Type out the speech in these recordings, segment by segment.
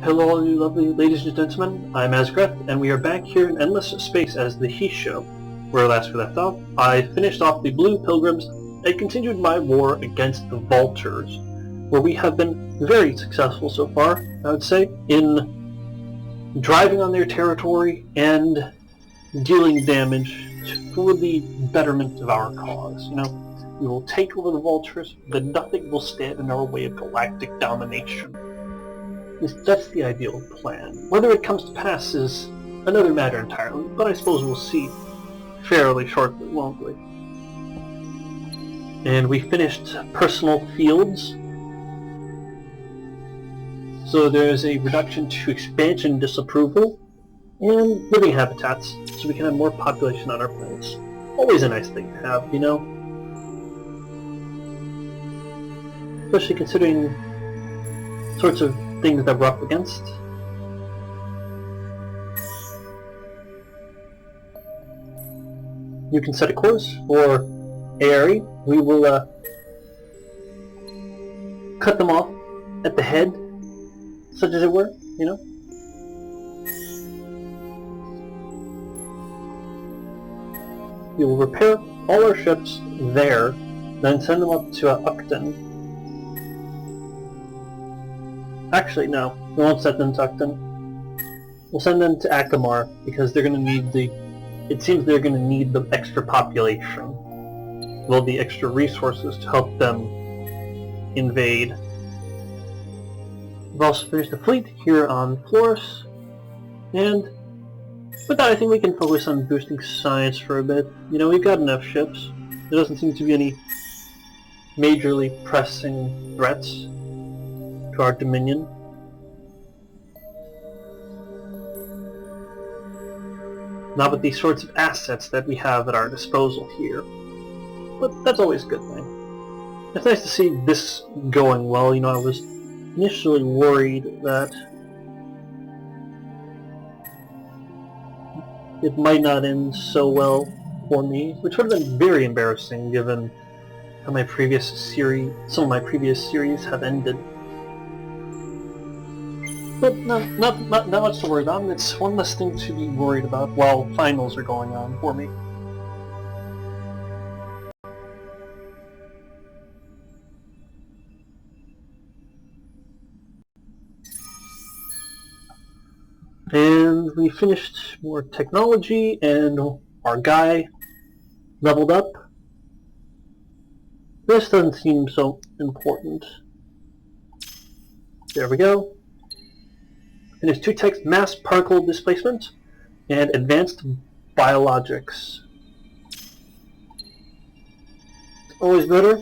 Hello all you lovely ladies and gentlemen, I'm Azecreth, and we are back here in Endless Space as the Hissho. Where last we left off, I finished off the Blue Pilgrims and continued my war against the Vultures, where we have been very successful so far, I would say, in driving on their territory and dealing damage for the betterment of our cause. You know, we will take over the Vultures, but nothing will stand in our way of galactic domination. That's the ideal plan. Whether it comes to pass is another matter entirely, but I suppose we'll see fairly shortly, won't we? And we finished personal fields. So there's a reduction to expansion disapproval and living habitats, so we can have more population on our planets. Always a nice thing to have, you know? Especially considering sorts of things that we're up against. You can set a course for ARE. We will cut them off at the head, such as it were, you know? We will repair all our ships there, then send them up to Ukton. Actually, no, we won't send them to Ukton. We'll send them to Akamar, because they're going to need it seems they're going to need the extra population. Well, the extra resources to help them invade. We've also finished the fleet here on Florus, and with that I think we can focus on boosting science for a bit. You know, we've got enough ships. There doesn't seem to be any majorly pressing threats to our dominion. Not with these sorts of assets that we have at our disposal here. But that's always a good thing. It's nice to see this going well. You know, I was initially worried that it might not end so well for me, which would have been very embarrassing given how some of my previous series have ended. But not much to worry about. It's one less thing to be worried about while finals are going on for me. And we finished more technology, and our guy leveled up. This doesn't seem so important. There we go. Finished 2 techs, mass particle displacement and advanced biologics. Always better.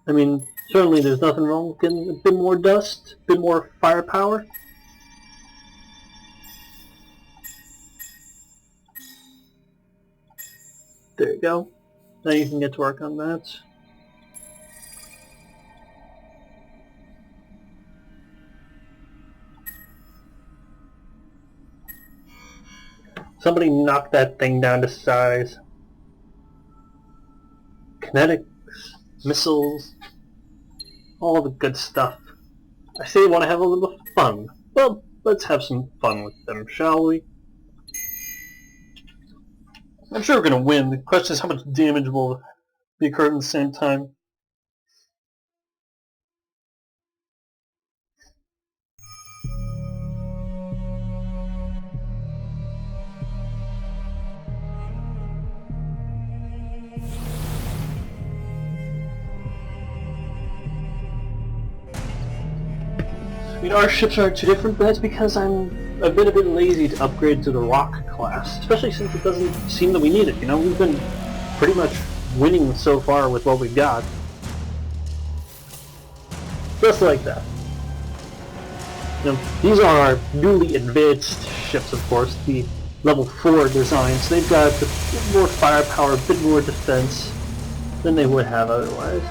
I mean, certainly there's nothing wrong with getting a bit more dust, a bit more firepower. There you go. Now you can get to work on that. Somebody knock that thing down to size. Kinetics, missiles, all the good stuff. I say you want to have a little fun. Well, let's have some fun with them, shall we? I'm sure we're going to win. The question is how much damage will be occurred at the same time. I mean, our ships aren't too different, but that's because I'm a bit lazy to upgrade to the Rock class, especially since it doesn't seem that we need it. You know, we've been pretty much winning so far with what we've got. Just like that. You know, these are our newly advanced ships, of course, the level 4 designs. They've got a bit more firepower, a bit more defense than they would have otherwise.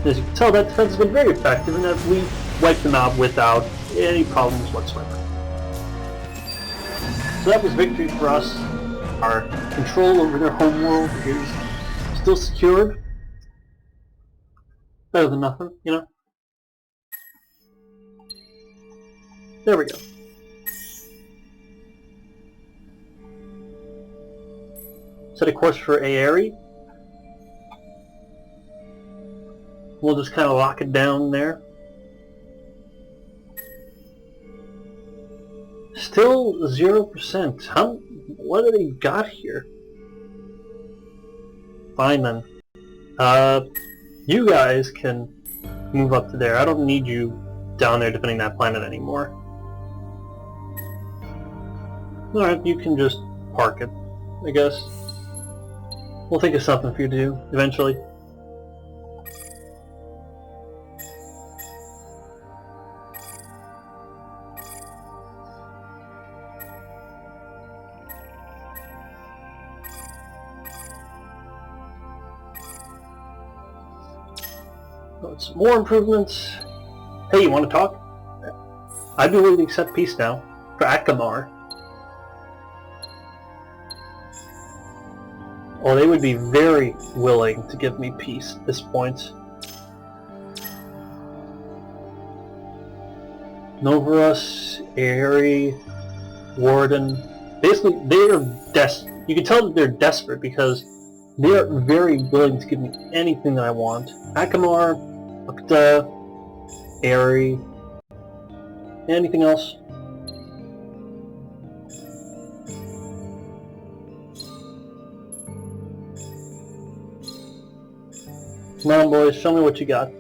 As you can tell, that defense has been very effective, and that we wiped them out without any problems whatsoever. So that was victory for us. Our control over their homeworld is still secured. Better than nothing, you know? There we go. Set a course for Aerie. We'll just kind of lock it down there. Still 0%. What do they got here? Fine then. You guys can move up to there. I don't need you down there defending that planet anymore. Alright, you can just park it, I guess. We'll think of something for you to do, eventually. Some more improvements. Hey, you want to talk? I'd be willing to accept peace now. For Akamar. Well, they would be very willing to give me peace at this point. Novarus, Aerie, Warden. Basically, they are you can tell that they're desperate because they are very willing to give me anything that I want. Akamar, Ukta, Aerie, anything else? Come on, boys, show me what you got.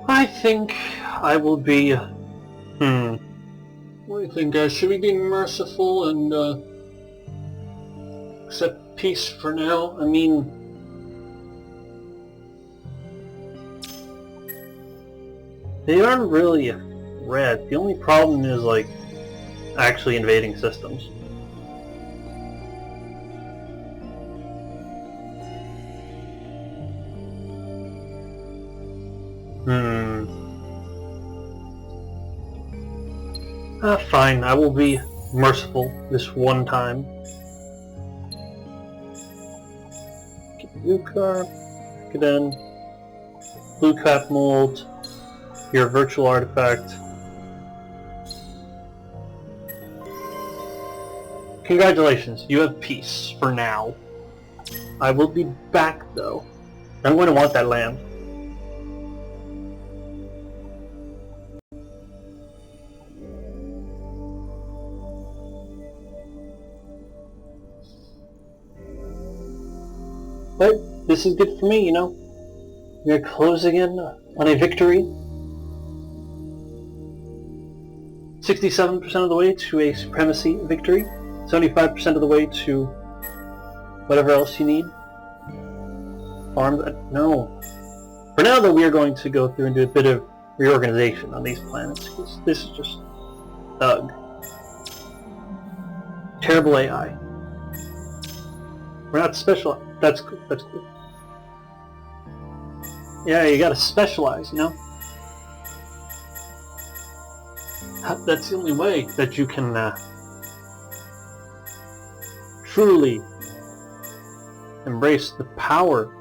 I think I will be... What do you think, guys? Should we be merciful and accept peace for now? I mean... they aren't really a threat. The only problem is, like, actually invading systems. Fine, I will be merciful this one time. Get the blue car, get in. Blue cap mold, your virtual artifact. Congratulations, you have peace for now. I will be back though. I'm going to want that land. But this is good for me, you know. We're closing in on a victory. 67% of the way to a supremacy victory. 75% of the way to whatever else you need. Farms? No. For now, though, we are going to go through and do a bit of reorganization on these planets, because this is just ugh. Terrible AI. We're not special. That's cool. That's cool. Yeah, you gotta specialize, you know? That's the only way that you can truly embrace the power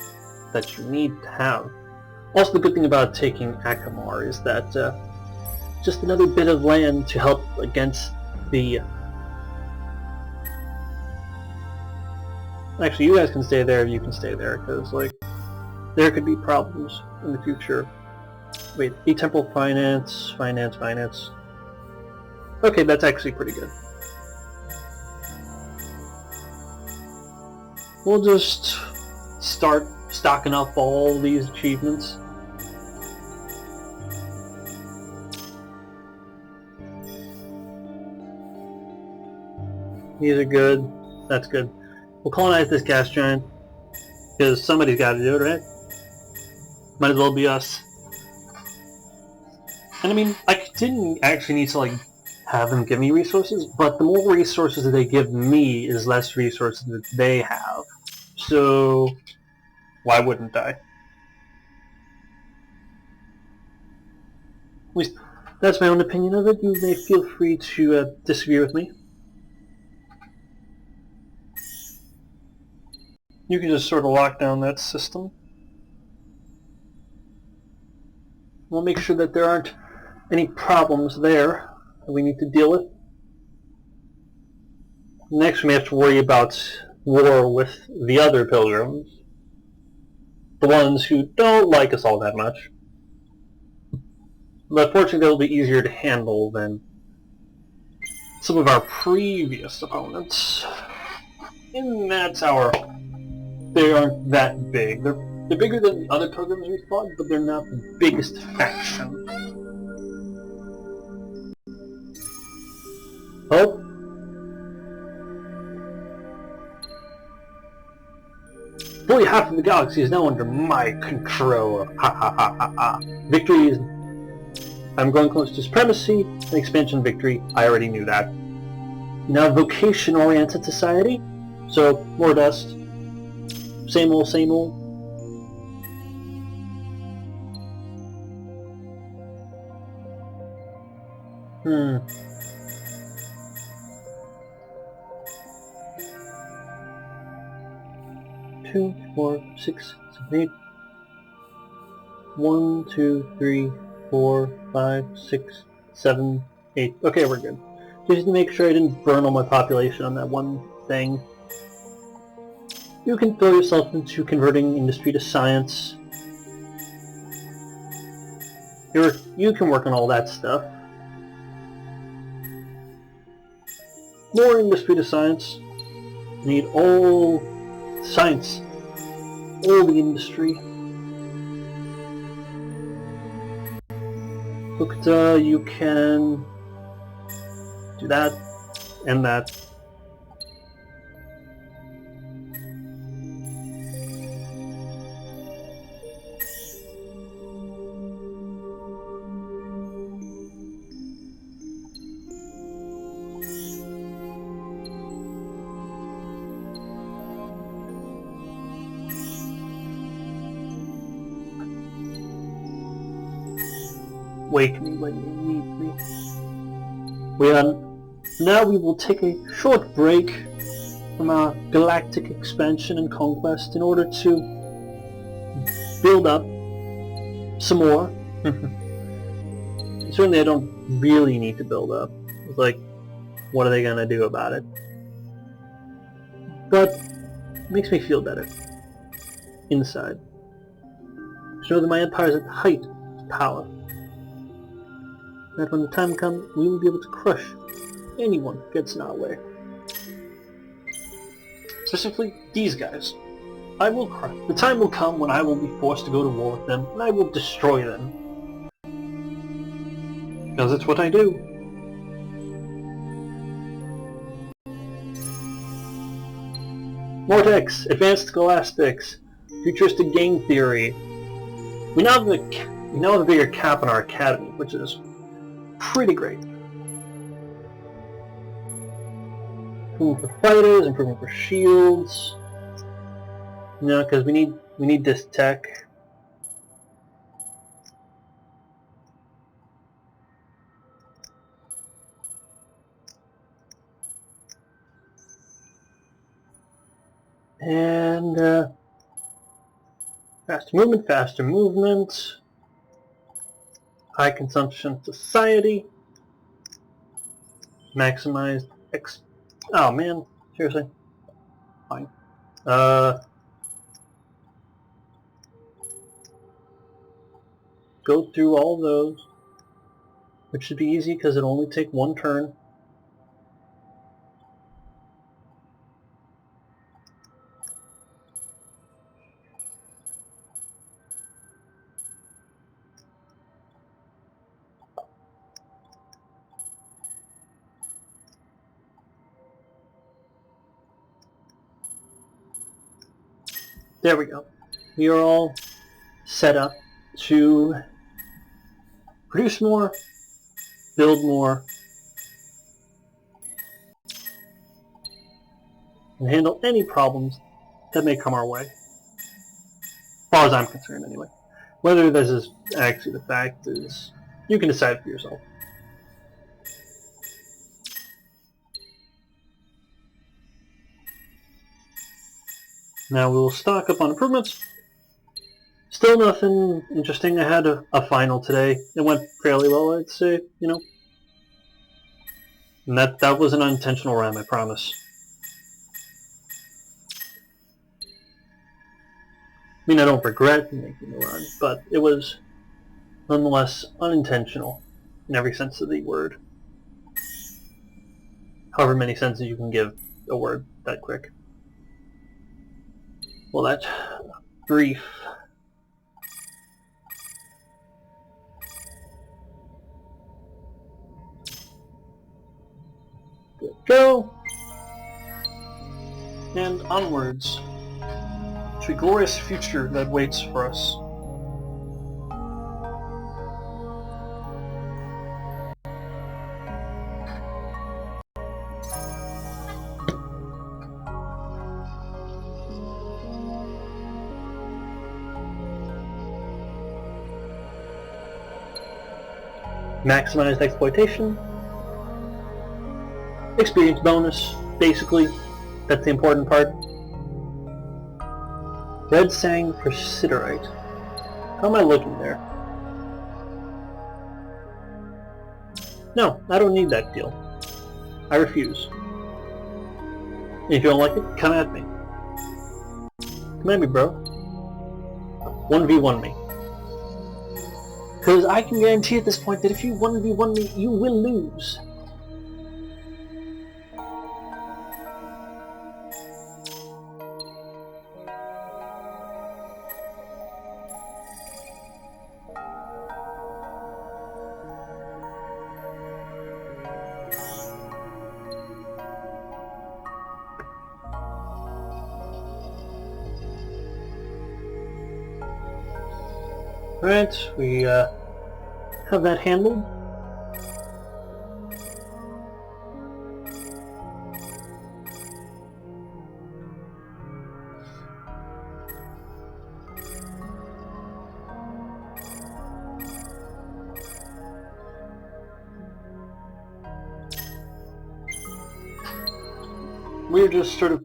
that you need to have. Also, the good thing about taking Akamar is that just another bit of land to help against the... Actually, you guys can stay there, you can stay there, because, like, there could be problems in the future. Wait, E-Temple Finance. Okay, that's actually pretty good. We'll just start stocking up all these achievements. These are good. That's good. We'll colonize this gas giant, because somebody's got to do it, right? Might as well be us. And I mean, I didn't actually need to, like, have them give me resources, but the more resources that they give me is less resources that they have. So why wouldn't I? At least that's my own opinion of it. You may feel free to disagree with me. You can just sort of lock down that system. We'll make sure that there aren't any problems there that we need to deal with. Next, we may have to worry about war with the other pilgrims. The ones who don't like us all that much. But fortunately, they'll be easier to handle than some of our previous opponents. In that tower, they aren't that big. They're bigger than the other pilgrims we fought, but they're not the biggest faction. Oh? Fully half of the galaxy is now under my control. Ha ha ha ha ha. Victory is... I'm growing close to supremacy and expansion victory. I already knew that. Now vocation-oriented society. So, more dust. Same old, same old. Hmm. Two, 4, 6, 7, 8. 1, 2, 3, 4, 5, 6, 7, 8. Okay, we're good. Just to make sure I didn't burn all my population on that one thing. You can throw yourself into converting industry to science. You can work on all that stuff. More industry to science. You need all science. All the industry. Ukta, you can do that and that. Wake me when you need me. Now we will take a short break from our galactic expansion and conquest in order to build up some more. Certainly I don't really need to build up. It's like, what are they going to do about it? But it makes me feel better inside. To know that my empire is at the height of power. That when the time comes, we will be able to crush anyone who gets in our way. Specifically, these guys. I will crush. The time will come when I will be forced to go to war with them, and I will destroy them. Because it's what I do. Vortex, Advanced Scholastics, Futuristic Game Theory. We now have a bigger cap in our academy, which is pretty great. Improvement for fighters, improvement for shields. You know, because we need this tech. And faster movement. High consumption society. Maximized oh man, seriously. Fine. Go through all those, which should be easy because it'll only take one turn. There we go. We are all set up to produce more, build more, and handle any problems that may come our way. As far as I'm concerned, anyway. Whether this is actually the fact is, you can decide for yourself. Now we'll stock up on improvements. Still nothing interesting. I had a final today. It went fairly well, I'd say, you know. And that was an unintentional rhyme, I promise. I mean, I don't regret making the rhyme, but it was nonetheless unintentional in every sense of the word. However many senses you can give a word that quick. Well, that grief. Good. Go! And onwards to a glorious future that waits for us. Maximized exploitation. Experience bonus, basically. That's the important part. Red Sang for Siderite. How am I looking there? No, I don't need that deal. I refuse. If you don't like it, come at me. Come at me, bro. 1v1 me. Because I can guarantee at this point that if you 1v1 me, you will lose. Alright, we have that handled. We're just sort of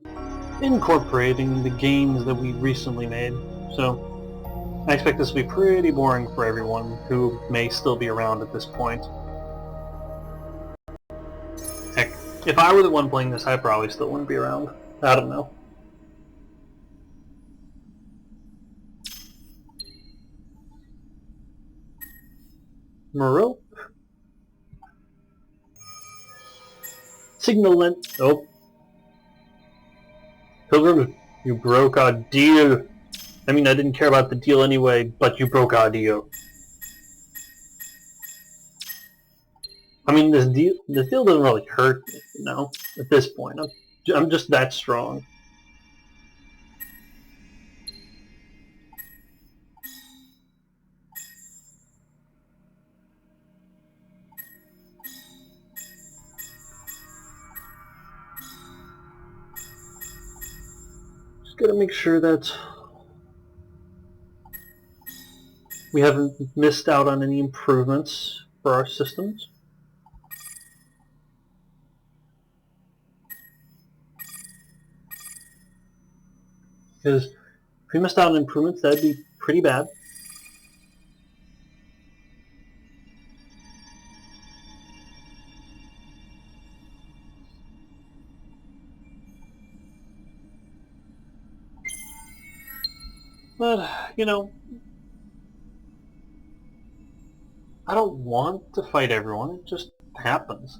incorporating the gains that we recently made, so I expect this to be pretty boring for everyone who may still be around at this point. Heck, if I were the one playing this, I probably still wouldn't be around. I don't know. Moreau? Signal length. Oh. Pilgrim, you broke our deal. I mean, I didn't care about the deal anyway, but you broke our deal. I mean, this deal doesn't really hurt me, you know, at this point. I'm just that strong. Just gotta make sure that we haven't missed out on any improvements for our systems. Because if we missed out on improvements, that'd be pretty bad. But, you know, I don't want to fight everyone. It just happens.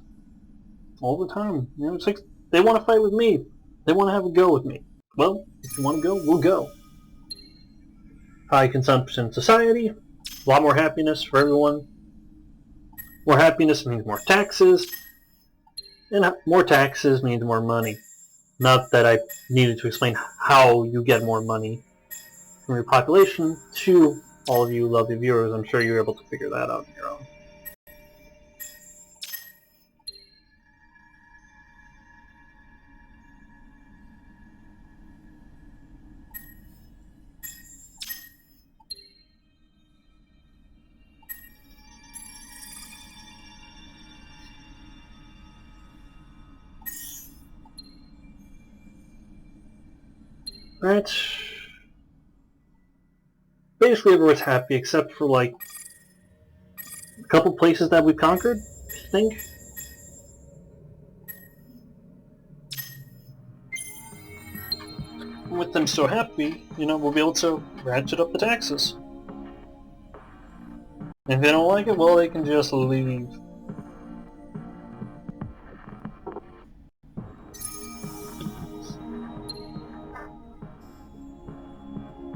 All the time. You know, it's like, they want to fight with me. They want to have a go with me. Well, if you want to go, we'll go. High consumption society. A lot more happiness for everyone. More happiness means more taxes. And more taxes means more money. Not that I needed to explain how you get more money from your population to all of you lovely viewers. I'm sure you're able to figure that out on your own. Alright. Basically everyone's happy except for like a couple places that we've conquered, I think. With them so happy, you know, we'll be able to ratchet up the taxes. If they don't like it, well, they can just leave.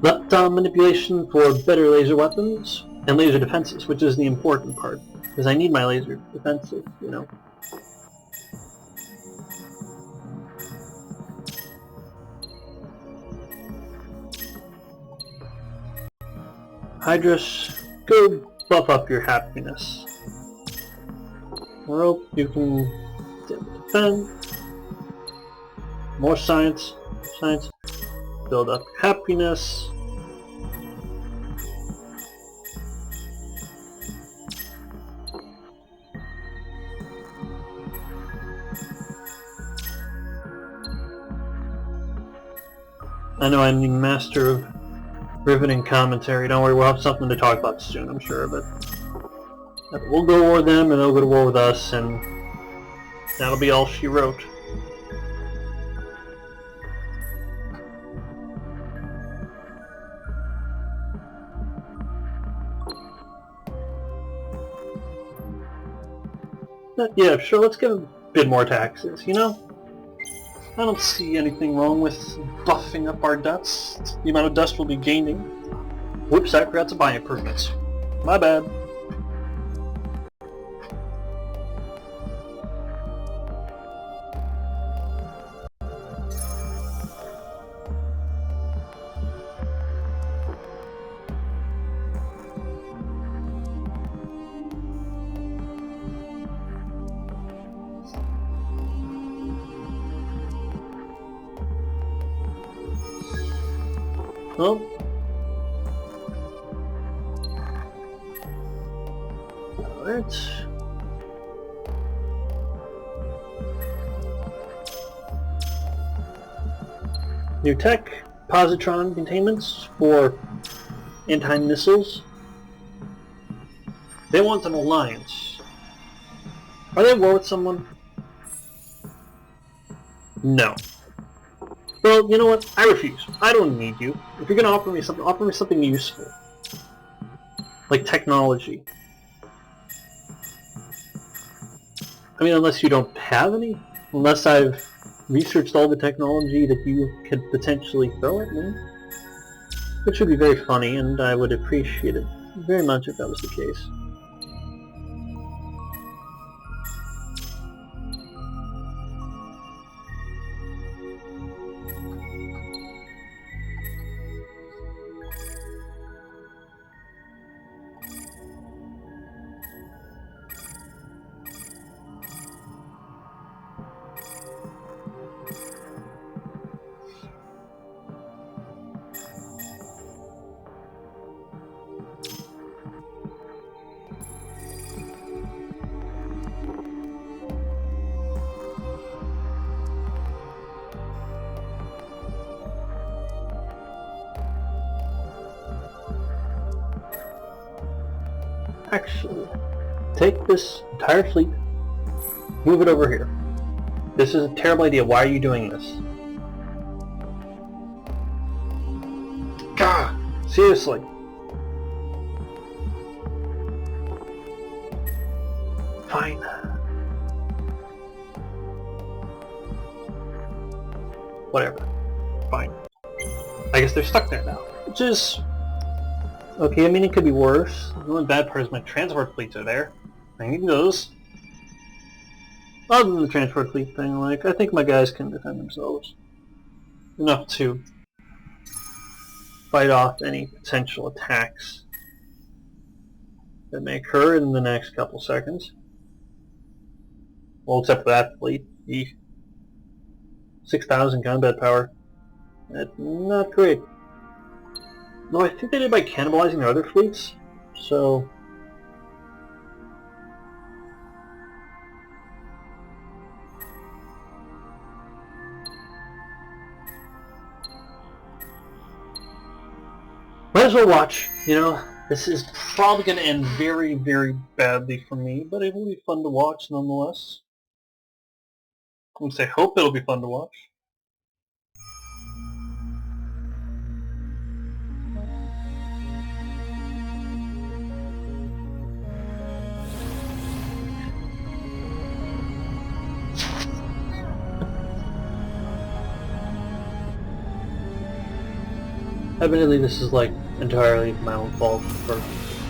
Lepton manipulation for better laser weapons and laser defenses, which is the important part, because I need my laser defenses, you know. Hydrus, go buff up your happiness. Rope, you can defend. More science, build up happiness. I know I'm the master of riveting commentary. Don't worry, we'll have something to talk about soon, I'm sure, but we'll go to war with them and they'll go to war with us, and that'll be all she wrote. Yeah, sure, let's give a bit more taxes, you know? I don't see anything wrong with buffing up our debts. The amount of dust we'll be gaining. Whoops, I forgot to buy improvements. My bad. Well, alright. New tech, positron containments for anti-missiles. They want an alliance. Are they at war with someone? No. Well, you know what? I refuse. I don't need you. If you're gonna offer me something useful. Like technology. I mean, unless you don't have any? Unless I've researched all the technology that you could potentially throw at me? Which would be very funny, and I would appreciate it very much if that was the case. Actually, take this entire fleet, move it over here. This is a terrible idea. Why are you doing this? God, seriously. Fine. Whatever. Fine. I guess they're stuck there now. Which is... okay, I mean, it could be worse. The only bad part is my transport fleets are there. I need those. Other than the transport fleet thing, like, I think my guys can defend themselves. Enough to fight off any potential attacks that may occur in the next couple seconds. Well, except for that fleet. 6,000 combat power. That's not great. No, I think they did by cannibalizing their other fleets, so... Might as well watch, you know. This is probably going to end very, very badly for me, but it will be fun to watch nonetheless. I'm going to say hope it'll be fun to watch. Evidently this is like entirely my own fault for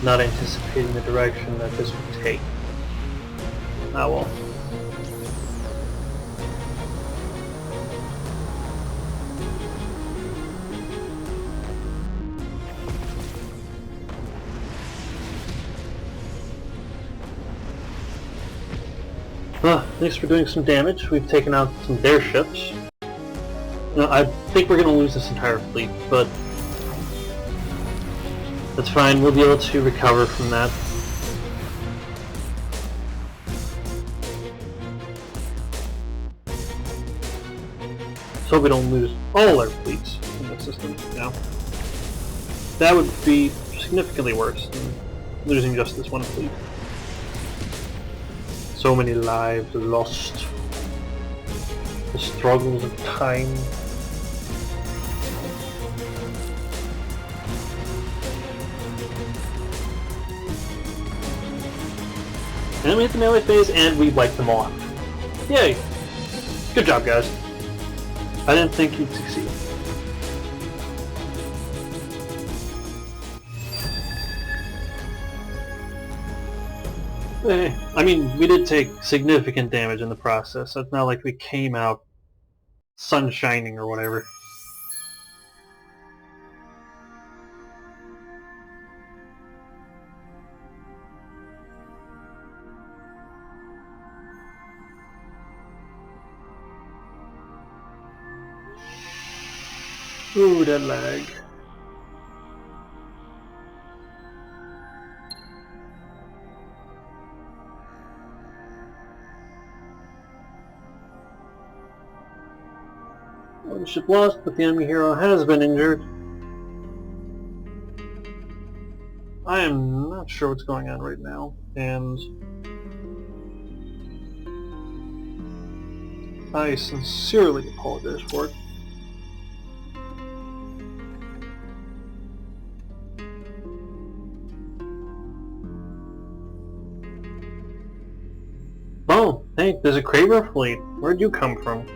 not anticipating the direction that this would take. Ah well. At least we're doing some damage. We've taken out some of their ships. No, I think we're going to lose this entire fleet, but that's fine. We'll be able to recover from that. So we don't lose all our fleets in the system, you know? That would be significantly worse than losing just this one fleet. So many lives lost. The struggles of time. And then we hit the melee phase and we wipe them off. Yay! Good job, guys. I didn't think you'd succeed. I mean, we did take significant damage in the process. It's not like we came out sun shining or whatever. Ooh, that lag. One ship lost, but the enemy hero has been injured. I am not sure what's going on right now, and I sincerely apologize for it. Oh, hey, there's a Kraber fleet. Where'd you come from?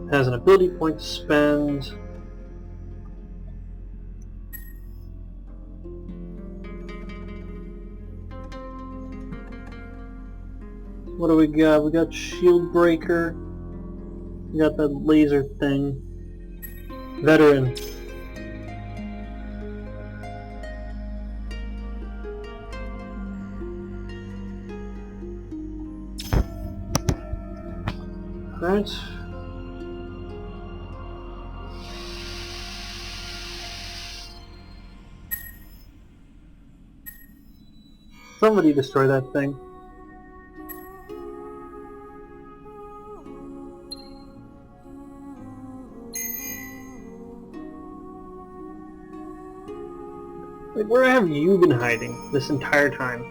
Has an ability point to spend. What do we got? We got Shield Breaker. We got that laser thing. Veteran. Alright. Somebody destroy that thing. Like, where have you been hiding this entire time?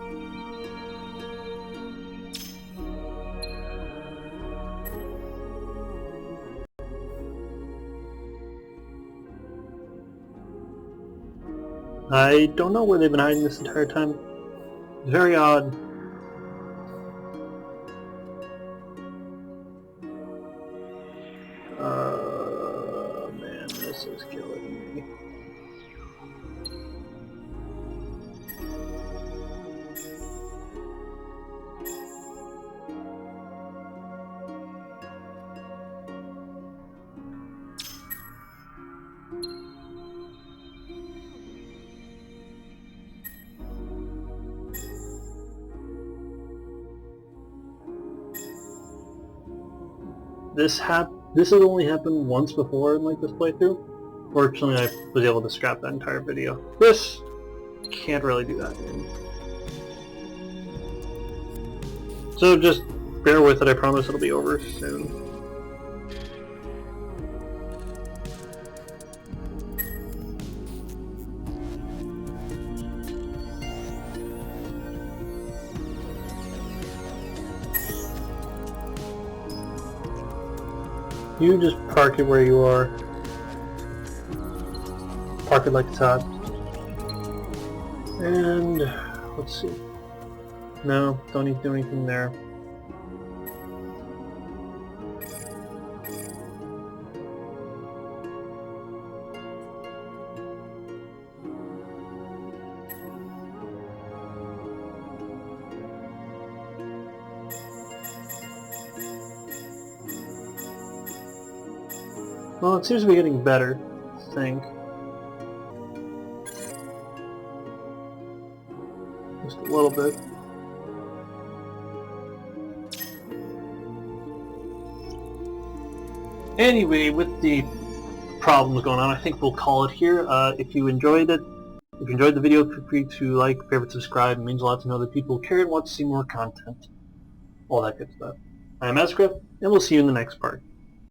I don't know where they've been hiding this entire time. Very odd. Man, this is killing me. This has only happened once before in like this playthrough. Fortunately, I was able to scrap that entire video. This can't really do that. So just bear with it, I promise it'll be over soon. You just park it where you are. Park it like it's hot. And let's see. No, don't need to do anything there. Well, it seems to be getting better, I think. Just a little bit. Anyway, with the problems going on, I think we'll call it here. If you enjoyed the video, feel free to like, favorite, subscribe. It means a lot to know that people care and want to see more content. All that good stuff. I am Azecreth, and we'll see you in the next part.